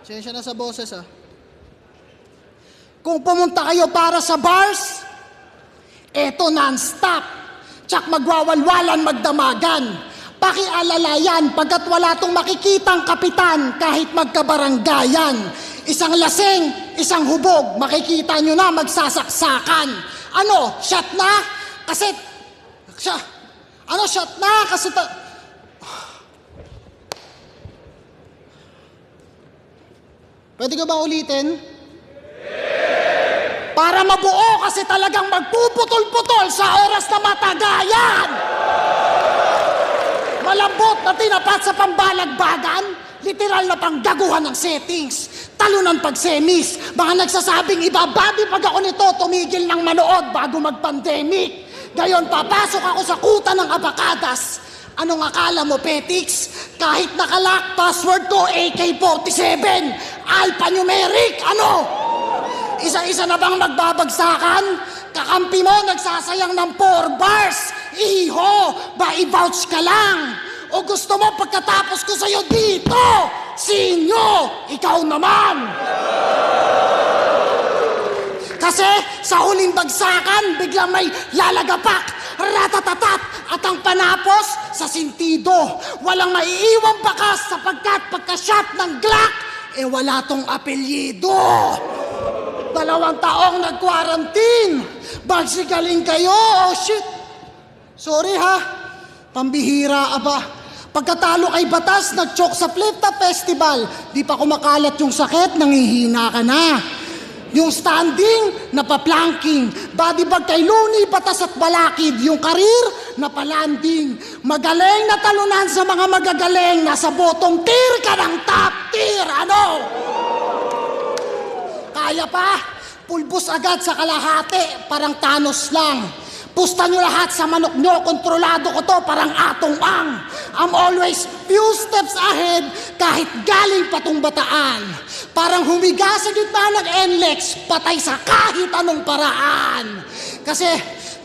Sensya na sa boses, ha. Kung pumunta kayo para sa bars, eto non-stop. Tsak magwawalwalan, magdamagan. Pakialalayan pagkat wala tong makikitang kapitan kahit magkabaranggayan. Isang lasing, isang hubog, makikita nyo na magsasaksakan. Ano, shot na? Kasi, shot na? Kasi, pwede ka ba ulitin? Para mabuo kasi talagang magpuputol-putol sa oras na matagayan. Malambot na tinapat sa pambalagbagan, literal na panggaguhan ng settings, talunan pag semis, mga nagsasabing ibabadi pag ako nito, tumigil ng manood bago mag-pandemic. Gayon papasok ako sa kuta ng abakadas. Anong akala mo, Petix? Kahit nakalock password ko, AK-47, alphanumeric, ano? Isa-isa na bang magbabagsakan? Kakampi mo nagsasayang ng 4 bars. Iho, ba i-vouch ka lang? O gusto mo pagkatapos ko sa'yo dito? Sinyo, ikaw naman. Kasi sa huling bagsakan, biglang may lalagapak, ratatatat, at ang panapos sa sintido. Walang maiiwang bakas sapagkat pagka-shot ng Glock, wala tong apelyido. 2 taong nag-quarantine. Bagsigaling kayo, oh shit. Sorry ha, pambihira aba. Pagkatalo kay batas, nag-choke sa Flip-Top Festival. Di pa kumakalat yung sakit, nangihina ka na. Yung standing, napaplanking. Body bag kay Looney, batas at balakid. Yung karir, napalanding. Magaling na talunan sa mga magagaling. Nasa bottom tier ka ng top tier, ano? Kaya pa, pulbos agad sa kalahati, parang Thanos lang. Pusta nyo lahat sa manok nyo, kontrolado ko to, parang atong ang. I'm always few steps ahead, kahit galing pa tong bataan. Parang humiga sa gitna ng NLEX, patay sa kahit anong paraan. Kasi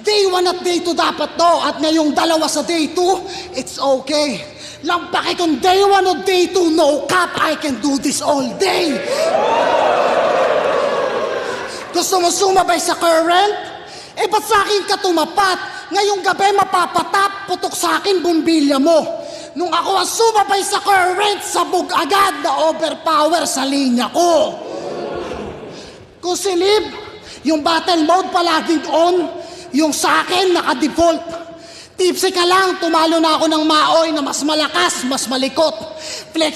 day 1 at day 2 dapat to, at ngayong 2 sa day 2, it's okay. Lampaki kung day 1 o day 2, no cap, I can do this all day. Gusto mo sumabay sa current? Ba't sa akin ka tumapat? Ngayong gabi mapapatap, putok sa akin bumbilya mo. Nung ako ang sumabay sa current, sabog agad na overpower sa linya ko. Kung silib, yung battle mode palaging on, yung sa akin naka-default. Tipsy ka lang, tumalo na ako ng maoy na mas malakas, mas malikot. Flex